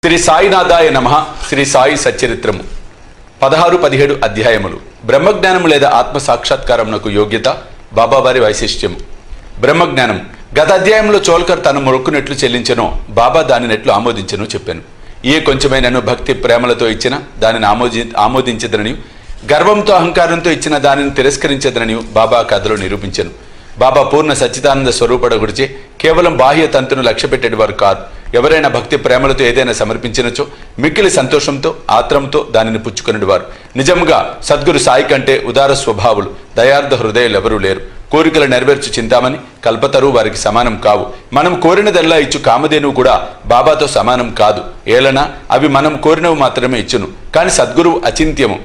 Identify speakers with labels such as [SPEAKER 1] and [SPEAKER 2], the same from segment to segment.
[SPEAKER 1] శ్రీ సాయినాథాయ నమః. శ్రీ సాయి సచ్చరిత్రము 16-17 అధ్యాయములు. బ్రహ్మజ్ఞానము లేదా ఆత్మ సాక్షాత్కారమునకు యోగ్యత, బాబావారి వైశిష్ట్యము. బ్రహ్మజ్ఞానం గత అధ్యాయంలో చోల్కర్ తన మొక్కునెట్లు చెల్లించెనో బాబా దానినెట్లు ఆమోదించెను చెప్పాను. ఏ కొంచెమైనను భక్తి ప్రేమలతో ఇచ్చిన దానిని ఆమోదించదనని, గర్వంతో అహంకారంతో ఇచ్చిన దానిని తిరస్కరించదనని బాబా కథలో నిరూపించెను. బాబా పూర్ణ సచ్చిదానంద స్వరూపడ గుడిచే కేవలం బాహ్య తంతును లక్ష్య పెట్టేవారు కాదు. ఎవరైనా భక్తి ప్రేమలతో ఏదైనా సమర్పించినచో మిక్కిలి సంతోషంతో ఆత్రంతో దానిని పుచ్చుకునేవారు. నిజంగా సద్గురు సాయి కంటే ఉదార స్వభావులు, దయార్థ హృదయాలు ఎవరూ లేరు. కోరికలు నెరవేర్చు చింతామని కల్పతరు వారికి సమానం కావు. మనం కోరినదల్లా ఇచ్చు కామధేనువు కూడా బాబాతో సమానం కాదు. ఏలనా అవి మనం కోరినవి మాత్రమే ఇచ్చును. కానీ సద్గురువు అచింత్యము,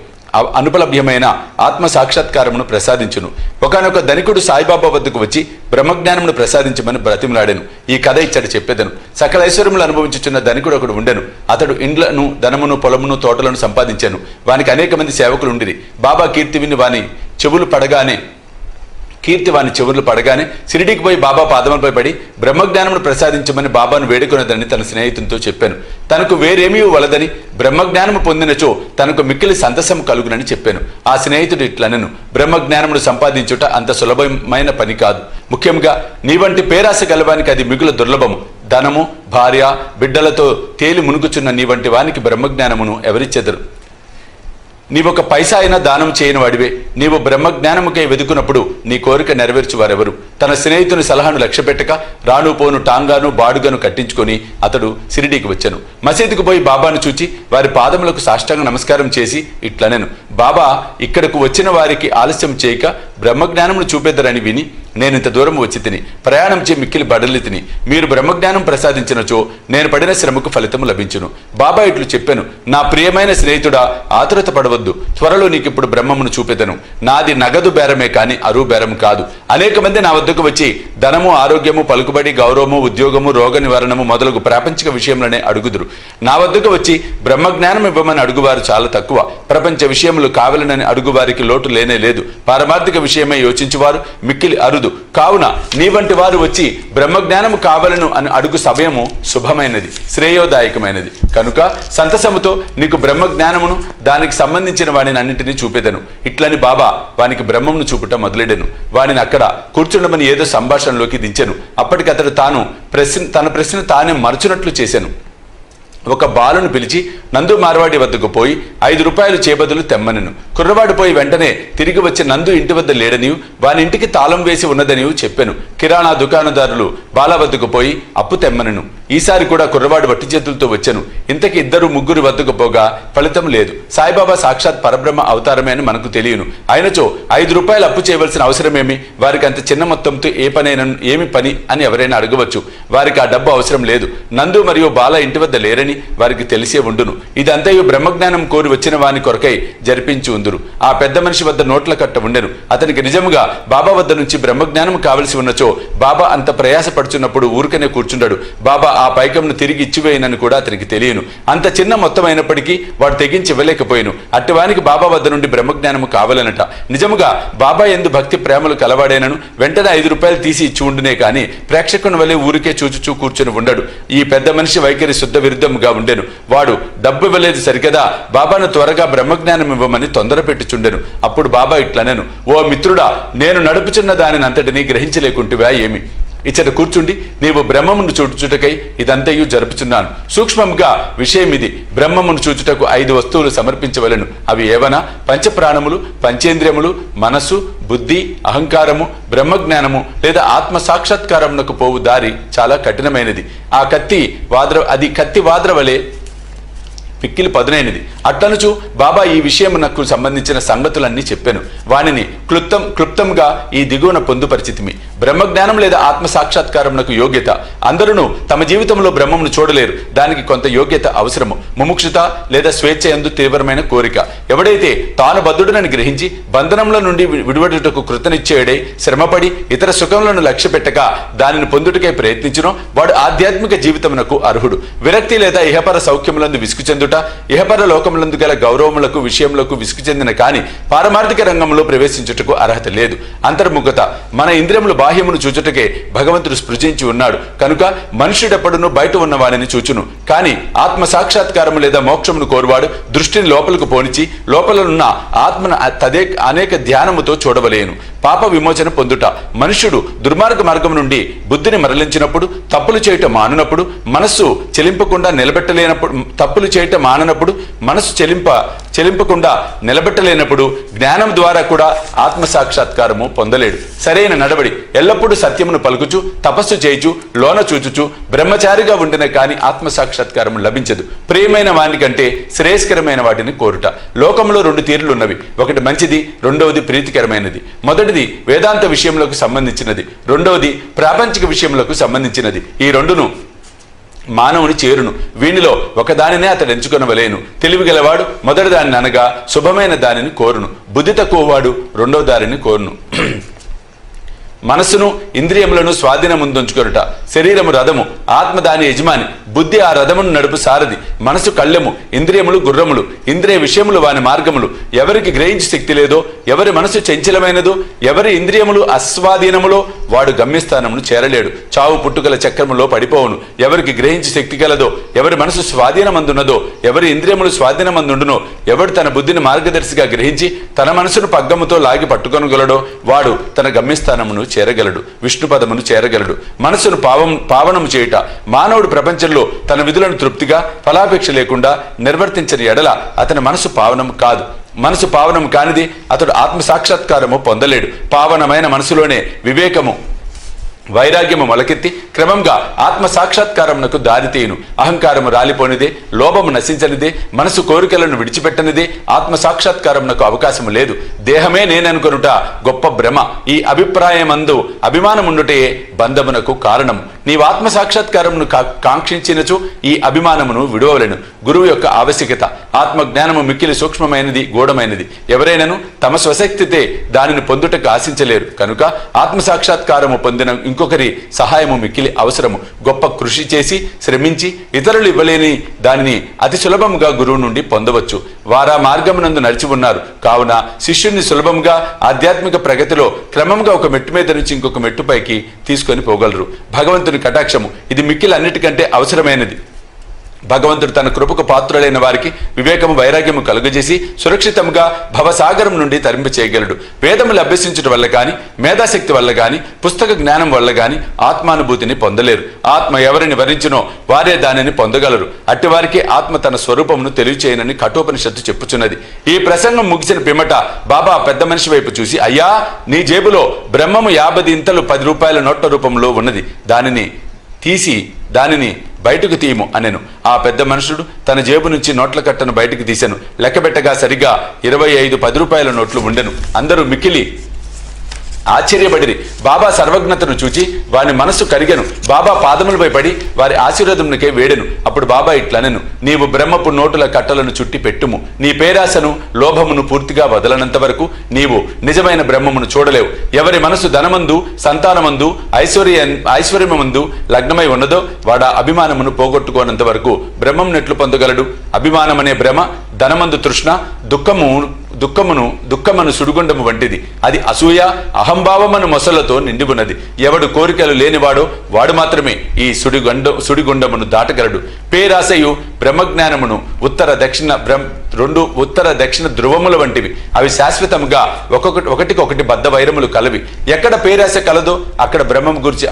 [SPEAKER 1] అనుపలభ్యమైన ఆత్మ సాక్షాత్కారమును ప్రసాదించును. ఒకనొక ధనికుడు సాయిబాబా వద్దకు వచ్చి బ్రహ్మజ్ఞానమును ప్రసాదించమని బ్రతిమలాడెను. ఈ కథ ఇచ్చట చెప్పేదను. సకల ఐశ్వర్యములు అనుభవించుచున్న ధనికుడు ఒకడు ఉండెను. అతడు ఇండ్లను, ధనమును, పొలమును, తోటలను సంపాదించాను. వానికి అనేక మంది సేవకులు ఉండిరి. బాబా కీర్తి విని వాని చెవులు పడగానే షిరిడీకి పోయి బాబా పాదములపై పడి బ్రహ్మజ్ఞానమును ప్రసాదించమని బాబాను వేడుకొనదని తన స్నేహితునితో చెప్పాను. తనకు వేరేమీ వలదని, బ్రహ్మజ్ఞానము పొందినచో తనకు మిక్కిలి సంతసం కలుగునని చెప్పాను. ఆ స్నేహితుడు ఇట్లనెను, బ్రహ్మజ్ఞానమును సంపాదించుట అంత సులభమైన పని కాదు. ముఖ్యంగా నీ వంటి పేరాశ గలవానికి అది మిగుల దుర్లభము. ధనము, భార్య, బిడ్డలతో తేలి మునుగుచున్న నీ వంటి వానికి బ్రహ్మజ్ఞానమును ఎవరిచ్చెదరు? నీవొక పైసా అయినా దానం చేయని వాడివే. నీవు బ్రహ్మజ్ఞానముకై వెదుకున్నప్పుడు నీ కోరిక నెరవేర్చు వారెవరు? తన స్నేహితుని సలహాను లక్ష్యపెట్టక రాను పోను టాంగాను బాడుగను కట్టించుకొని అతడు షిరిడీకి వచ్చాను. మసీదుకు పోయి బాబాను చూచి వారి పాదములకు సాష్టాంగ నమస్కారం చేసి ఇట్లనెను, బాబా ఇక్కడకు వచ్చిన వారికి ఆలస్యం చేయక బ్రహ్మజ్ఞానమును చూపెద్దరని విని నేను ఇంత దూరం వచ్చి తిని ప్రయాణం చే మిక్కిలి బడలి తిని మీరు బ్రహ్మజ్ఞానం ప్రసాదించినచో నేను పడిన శ్రమకు ఫలితము లభించును. బాబా ఇట్లు చెప్పాను, నా ప్రియమైన స్నేహితుడా, ఆతురత పడవద్దు. త్వరలో నీకు ఇప్పుడు బ్రహ్మమును చూపెదను. నాది నగదు బేరమే కాని అరువు బేరం కాదు. అనేక మంది నా వద్దకు వచ్చి ధనము, ఆరోగ్యము, పలుకుబడి, గౌరవము, ఉద్యోగము, రోగ నివారణము మొదలగు ప్రాపంచిక విషయంలోనే అడుగుదురు. నా వద్దకు వచ్చి బ్రహ్మజ్ఞానం ఇవ్వమని అడుగువారు చాలా తక్కువ. ప్రపంచ విషయములు కావాలనని అడుగువారికి లోటు లేనే లేదు. పారమార్థిక విషయమై యోచించువారు మిక్కిలి అరుదు. కావున నీ వంటి వారు వచ్చి బ్రహ్మజ్ఞానము కావాలను అని అడుగు సమయము శుభమైనది, శ్రేయోదాయకమైనది. కనుక సంతసముతో నీకు బ్రహ్మజ్ఞానమును దానికి సంబంధించిన వాడిని అన్నింటినీ చూపేదను. ఇట్లని బాబా వానికి బ్రహ్మమును చూపుట మొదలెడెను. వాడిని అక్కడ కూర్చుండమని ఏదో సంభాషణలోకి దించెను. అప్పటికతడు తన ప్రశ్న తానే మరచునట్లు చేశాను. ఒక బాలును పిలిచి నందు మార్వాడి వద్దకు పోయి 5 రూపాయలు చేబదులు తెమ్మనెను. కుర్రవాడు పోయి వెంటనే తిరిగి వచ్చి నందు ఇంటి వద్ద లేడనియు వాని ఇంటికి తాళం వేసి ఉన్నదనియు చెప్పాను. కిరాణా దుకాణదారులు బాల వద్దకు పోయి అప్పు తెమ్మనెను. ఈసారి కూడా కుర్రవాడు వట్టి చేతులతో వచ్చాను. ఇంతకి 2-3 వద్దకు పోగా ఫలితం లేదు. సాయిబాబా సాక్షాత్ పరబ్రహ్మ అవతారమే అని మనకు తెలియను. అయినచో 5 రూపాయలు అప్పు చేయవలసిన అవసరమేమి? వారికి అంత చిన్న మొత్తంతో ఏమి పని అని ఎవరైనా అడగవచ్చు. వారికి ఆ డబ్బు అవసరం లేదు. నందు మరియు బాల ఇంటి వద్ద లేరని వారికి తెలిసే ఉండును. ఇదంతయు బ్రహ్మజ్ఞానం కోరి వచ్చిన వాని కొరకై జరిపించి ఉందురు. ఆ పెద్ద మనిషి వద్ద నోట్ల కట్ట ఉండెను. అతనికి నిజముగా బాబా వద్ద నుంచి బ్రహ్మజ్ఞానం కావలసి ఉన్నచో బాబా అంత ప్రయాసపడుచున్నప్పుడు ఊరికనే కూర్చుండడు. బాబా ఆ పైకంను తిరిగి ఇచ్చివేయనని కూడా అతనికి తెలియను. అంత చిన్న మొత్తం అయినప్పటికీ వాడు తెగించి ఇవ్వలేకపోయాను. అట్టివానికి బాబా వద్ద నుండి బ్రహ్మజ్ఞానము కావాలనట. నిజముగా బాబా ఎందు భక్తి ప్రేమలు కలవాడేనను వెంటనే 5 రూపాయలు తీసి ఇచ్చి ఉండునే కానీ ప్రేక్షకుని వలె ఊరికే చూచుచూ కూర్చొని ఉండడు. ఈ పెద్ద మనిషి వైఖరి శుద్ధ విరుద్ధముగా ఉండెను. వాడు డబ్బు ఇవ్వలేదు సరికదా, బాబాను త్వరగా బ్రహ్మజ్ఞానం ఇవ్వమని తొందర పెట్టుచుండెను. అప్పుడు బాబా ఇట్లనెను, ఓ మిత్రుడా, నేను నడుపుచున్న దానిని అంతటినీ గ్రహించలేకుంటువా ఏమి? ఇచ్చట కూర్చుండి నీవు బ్రహ్మమును చూచుటకై ఇదంతయు జరుపుచున్నాను. సూక్ష్మంగా విషయం ఇది. బ్రహ్మమును చూచుటకు 5 వస్తువులు సమర్పించవలను. అవి ఏవనా? పంచప్రాణములు, పంచేంద్రియములు, మనస్సు, బుద్ధి, అహంకారము, బ్రహ్మజ్ఞానము లేదా ఆత్మ సాక్షాత్కారమునకు పోవు దారి చాలా కఠినమైనది. అది కత్తి వాద్ర వలె పిక్కిలి పదునైనది. అట్లనుచు బాబా ఈ విషయమునకు సంబంధించిన సంగతులన్నీ చెప్పాను. వానిని క్లుప్తంగా ఈ దిగువన పొందుపరిచితిమి. బ్రహ్మజ్ఞానం లేదా ఆత్మ సాక్షాత్కారమునకు యోగ్యత. అందరూ తమ జీవితంలో బ్రహ్మమును చూడలేరు. దానికి కొంత యోగ్యత అవసరము. ముముక్షుత లేదా స్వేచ్ఛ యందు తీవ్రమైన కోరిక. ఎవడైతే తాను బద్ధుడనని గ్రహించి బంధనముల నుండి విడివడుటకు కృతనిశ్చయుడై శ్రమపడి ఇతర సుఖములను లక్ష్య పెట్టక దానిని పొందుటకై ప్రయత్నించునో వాడు ఆధ్యాత్మిక జీవితమునకు అర్హుడు. విరక్తి లేదా ఇహపర సౌఖ్యములందు విసుగుచెందుట పొందుట, ఇహపర లోకములందు గల గౌరవములకు విషయములకు విసుగు చెందిన కాని పారమార్థిక రంగంలో ప్రవేశించుటకు అర్హత లేదు. అంతర్ముఖత, మన ఇంద్రియములు బాహ్యమును చూచుటకే భగవంతుడు స్పృశించి ఉన్నాడు కనుక మనుష్యుడెప్పుడును బయట ఉన్న వాడిని చూచును. కాని ఆత్మ సాక్షాత్కారము లేదా మోక్షమును కోరువాడు దృష్టిని లోపలకు పోనిచి లోపలనున్న ఆత్మను అనేక ధ్యానముతో చూడవలేను. పాప విమోచన పొందుట, మనుష్యుడు దుర్మార్గ మార్గం నుండి బుద్ధిని మరలించినప్పుడు, తప్పులు చేయటం మాననప్పుడు, మనస్సు చెలింపకుండా నిలబెట్టలేనప్పుడు, తప్పులు చేయటం మాననప్పుడు, మనస్సు చెలింపకుండా నిలబెట్టలేనప్పుడు జ్ఞానం ద్వారా కూడా ఆత్మ సాక్షాత్కారము పొందలేడు. సరైన నడవడి, ఎల్లప్పుడూ సత్యమును పలుకుచు తపస్సు చేయుచు లోన చూచుచు బ్రహ్మచారిగా ఉండిన కాని ఆత్మ సాక్షాత్కారము లభించదు. ప్రియమైన వాని కంటే శ్రేయస్కరమైన వాటిని కోరుట. లోకంలో 2 తీరులున్నవి. ఒకటి మంచిది, రెండవది ప్రీతికరమైనది. మొదటిది వేదాంత విషయములకు సంబంధించినది, రెండవది ప్రాపంచిక విషయములకు సంబంధించినది. ఈ రెండును మానవుని చేరును. వీనిలో ఒకదానినే అతడు ఎంచుకొనవలేను. తెలివిగలవాడు మొదటి దానిని అనగా శుభమైన దానిని కోరును. బుద్ధి తక్కువవాడు రెండవ దానిని కోరును. మనస్సును ఇంద్రియములను స్వాధీనముందుంచుకొనుట. శరీరము రథము, ఆత్మ దాని యజమాని, బుద్ధి ఆ రథమును నడుపు సారథి, మనసు కళ్ళెము, ఇంద్రియములు గుర్రములు, ఇంద్రియ విషయములు వాని మార్గములు. ఎవరికి గ్రహించే శక్తి లేదో, ఎవరి మనసు చంచలమైనదో, ఎవరి ఇంద్రియములు అస్వాధీనములో వాడు గమ్యస్థానమును చేరలేడు. చావు పుట్టుకల చక్రములో పడిపోవును. ఎవరికి గ్రహించే శక్తి కలదో, ఎవరి మనసు స్వాధీనమందున్నదో, ఎవరి ఇంద్రియములు స్వాధీనమందుండునో, ఎవడు తన బుద్ధిని మార్గదర్శిగా గ్రహించి తన మనసును పగ్గముతో లాగి పట్టుకొనగలడో వాడు తన గమ్యస్థానమును చేరగలడు, విష్ణుపదమును చేరగలడు. మనసును పావనము చేయుట, మానవుడు ప్రపంచంలో తన విధులను తృప్తిగా ఫలాపేక్ష లేకుండా నిర్వర్తించని ఎడల అతని మనసు పావనం కాదు. మనసు పావనం కానిది అతడు ఆత్మ సాక్షాత్కారము పొందలేడు. పావనమైన మనసులోనే వివేకము వైరాగ్యము మొలకెత్తి క్రమంగా ఆత్మ సాక్షాత్కారమునకు దారితీయును. అహంకారము రాలిపోనిదే, లోభము నశించనిదే, మనసు కోరికలను విడిచిపెట్టనిదే ఆత్మ సాక్షాత్కారమునకు అవకాశము లేదు. దేహమే నేననుకొనుట గొప్ప భ్రమ. ఈ అభిప్రాయమందు అభిమానముండుటే బంధమునకు కారణము. నీవు ఆత్మ సాక్షాత్కారమును కాంక్షించినచో ఈ అభిమానమును విడువవలెను. గురువు యొక్క ఆవశ్యకత. ఆత్మజ్ఞానము మిక్కిలి సూక్ష్మమైనది, గూఢమైనది. ఎవరైనను తమ స్వశక్తితే దానిని పొందుటకు ఆశించలేరు కనుక ఆత్మ సాక్షాత్కారము పొందిన ఇంకొకరి సహాయము మిక్కిలి అవసరము. గొప్ప కృషి చేసి శ్రమించి ఇతరులు ఇవ్వలేని దానిని అతి సులభముగా గురువు నుండి పొందవచ్చు. వారా మార్గమునందు నడిచి ఉన్నారు కావున శిష్యుని సులభంగా ఆధ్యాత్మిక ప్రగతిలో క్రమంగా ఒక మెట్టు మీద నుంచి ఇంకొక మెట్టుపైకి తీసుకొని పోగలరు. భగవంతుని కటాక్షము ఇది మిక్కిలి అన్నిటికంటే అవసరమైనది. భగవంతుడు తన కృపకు పాత్రులైన వారికి వివేకము వైరాగ్యము కలుగజేసి సురక్షితంగా భవసాగరం నుండి తరింప చేయగలడు. వేదములు అభ్యసించడం వల్ల గాని, మేధాశక్తి వల్ల గాని, పుస్తక జ్ఞానం వల్ల గాని ఆత్మానుభూతిని పొందలేరు. ఆత్మ ఎవరిని వరించినో వారే దానిని పొందగలరు. అట్టివారికి ఆత్మ తన స్వరూపమును తెలియచేయనని కఠోపనిషత్తు చెప్పుచున్నది. ఈ ప్రసంగం ముగిసిన పిమ్మట బాబా పెద్ద మనిషి వైపు చూసి, అయ్యా, నీ జేబులో బ్రహ్మము 50 ఇంతలు 10 రూపాయల నోట్ల రూపంలో ఉన్నది, దానిని బయటకు తీయము అనెను. ఆ పెద్ద మనుషుడు తన జేబు నుంచి నోట్ల కట్టను బయటకు తీసెను. లెక్కబెట్టగా సరిగా 25 10 రూపాయల నోట్లు ఉండెను. అందరూ మిక్కిలి ఆశ్చర్యపడిరి. బాబా సర్వజ్ఞతను చూచి వాని మనస్సు కరిగెను. బాబా పాదములపై పడి వారి ఆశీర్వాదమునికే వేడెను. అప్పుడు బాబా ఇట్లనెను, నీవు బ్రహ్మపు నోటుల కట్టలను చుట్టి పెట్టుము. నీ పేరాశను లోభమును పూర్తిగా వదలనంత వరకు నీవు నిజమైన బ్రహ్మమును చూడలేవు. ఎవరి మనసు ధనమందు, సంతానమందు, ఐశ్వర్యమందు లగ్నమై ఉన్నదో వాడా అభిమానమును పోగొట్టుకోనంత వరకు బ్రహ్మం నెట్లు పొందగలడు. అభిమానమనే భ్రమ ధనమందు తృష్ణ, దుఃఖమును సుడిగుండము వంటిది. అది అసూయ అహంభావమను మొసలతో నిండి ఉన్నది. ఎవడు కోరికలు లేనివాడో వాడు మాత్రమే ఈ సుడిగుండమును దాటగలడు. పేరాశయు బ్రహ్మజ్ఞానమును రెండు ఉత్తర దక్షిణ ధ్రువముల వంటివి. అవి శాశ్వతముగా ఒకటికొకటి బద్ధ వైరములు కలవి. ఎక్కడ పేరాశ కలదో అక్కడ బ్రహ్మం గురించి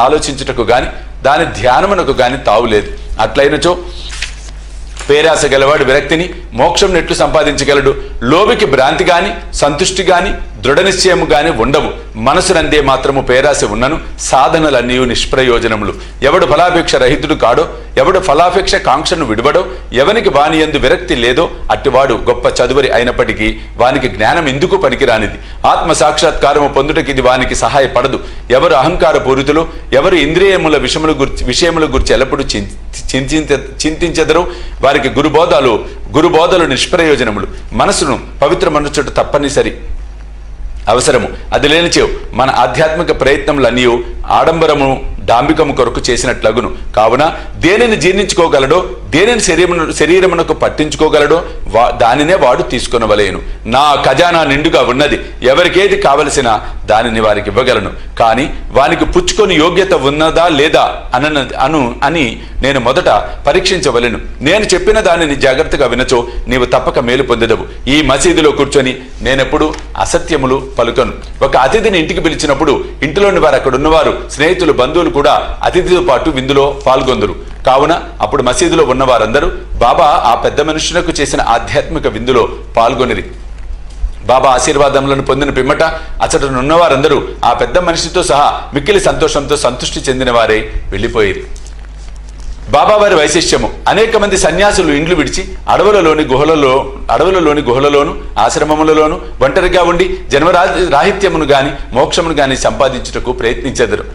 [SPEAKER 1] ఆలోచించుటకు గాని దాని ధ్యానమునకు గాని తావులేదు. అట్లయినచో పేరాశ గలవాడు విరక్తిని మోక్షం నెట్లు సంపాదించగలడు. లోబికి భ్రాంతి గాని సంతుష్టి గాని దృఢ నిశ్చయము గాని ఉండవు. మనసునందే మాత్రము పేరాశ ఉన్నను సాధనలన్నీ నిష్ప్రయోజనములు. ఎవడు ఫలాపేక్ష రహితుడు కాడో, ఎవడు ఫలాపేక్ష కాంక్షను విడువడో, ఎవనికి వాని యందు విరక్తి లేదో అట్టివాడు గొప్ప చదువరి అయినప్పటికీ వానికి జ్ఞానం ఎందుకు పనికిరానిది. ఆత్మ సాక్షాత్కారము పొందుటకి ఇది వానికి సహాయపడదు. ఎవరు అహంకార పూరితులు, ఎవరు ఇంద్రియముల విషయముల గురించి ఎల్లప్పుడూ చింతించెదరో వారికి గురుబోధలు నిష్ప్రయోజనములు. మనసును పవిత్రమనుచుట తప్పనిసరి అవసరము. అది లేనిచో మన ఆధ్యాత్మిక ప్రయత్నములన్నీ ఆడంబరము డాంబికము కొరకు చేసినట్లగును. కావున దేనిని జీర్ణించుకోగలడో దేనిని శరీరమునకు పట్టించుకోగలడో దానినే వాడు తీసుకొనవలేను. నా ఖజానా నిండుగా ఉన్నది, ఎవరికేది కావలసిన దానిని వారికి ఇవ్వగలను. కానీ వానికి పుచ్చుకొని యోగ్యత ఉన్నదా లేదా అని నేను మొదట పరీక్షించవలెను. నేను చెప్పిన దానిని జాగ్రత్తగా వినచో నీవు తప్పక మేలు పొందెదవు. ఈ మసీదులో కూర్చొని నేనెప్పుడు అసత్యములు పలుకను. ఒక అతిథిని ఇంటికి పిలిచినప్పుడు ఇంటిలోని వారు, అక్కడ ఉన్నవారు, స్నేహితులు, బంధువులు కూడా అతిథితో పాటు విందులో పాల్గొందురు. కావున అప్పుడు మసీదులో ఉన్న వారందరూ బాబా ఆ పెద్ద మనుషులకు చేసిన ఆధ్యాత్మిక విందులో పాల్గొనిరి. బాబా ఆశీర్వాదములను పొందిన పిమ్మట అచ్చటనున్న వారందరూ ఆ పెద్ద మనిషితో సహా మిక్కిలి సంతోషంతో సంతృష్టి చెందిన వారై వెళ్ళిపోయిరి. బాబా వారి వైశిష్ట్యము, అనేక మంది సన్యాసులు ఇండ్లు విడిచి అడవులలోని గుహలలోను ఆశ్రమములలోను ఒంటరిగా ఉండి జన్మరాహిత్యమును గాని మోక్షమును గాని సంపాదించుటకు ప్రయత్నించెదరు.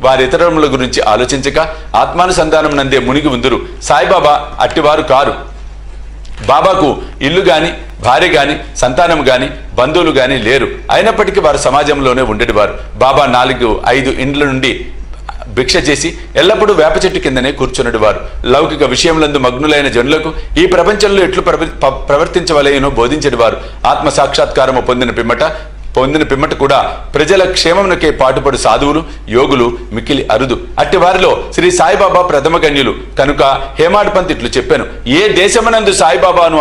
[SPEAKER 1] వారి ఇతరముల గురించి ఆలోచించక ఆత్మానుసంధానం నందే మునిగి ఉందురు. సాయిబాబా అట్టివారు కారు. బాబాకు ఇల్లు గాని, భార్య గాని, సంతానం గాని, బంధువులు గాని లేరు. అయినప్పటికీ వారు సమాజంలోనే ఉండేవారు. బాబా 4-5 ఇండ్ల నుండి భిక్ష చేసి ఎల్లప్పుడూ వేప చెట్టు కిందనే కూర్చున్నది వారు. లౌకిక విషయములందు మగ్నులైన జనులకు ఈ ప్రపంచంలో ఎట్లు ప్రవర్తించవలేనో బోధించడి వారు. ఆత్మ సాక్షాత్కారము పొందిన పిమ్మట కూడా ప్రజల క్షేమమునకే పాటుపడు సాధువులు, యోగులు మిక్కిలి అరుదు. అట్టి వారిలో శ్రీ సాయిబాబా ప్రథమ గణ్యులు కనుక హేమాడ్ పంత్ ఇట్లు చెప్పాను: ఏ దేశమునందు సాయిబాబాను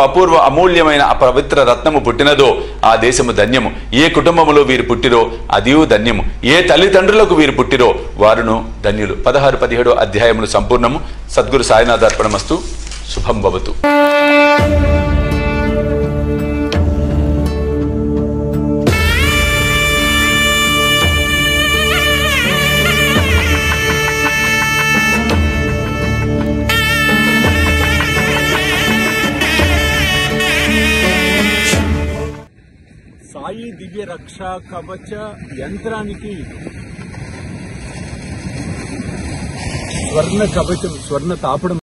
[SPEAKER 1] అమూల్యమైన పవిత్ర రత్నము పుట్టినదో ఆ దేశము ధన్యము. ఏ కుటుంబములో వీరు పుట్టిరో అదియూ ధన్యము. ఏ తల్లిదండ్రులకు వీరు పుట్టిరో వారును ధన్యులు. 16-17 అధ్యాయములు సంపూర్ణము. సద్గురు సాయినాథార్పణమస్తు. శుభం భవతు.
[SPEAKER 2] సాయి దివ్య రక్షా కవచ యంత్రానికి స్వర్ణ కవచం, స్వర్ణ తాపడం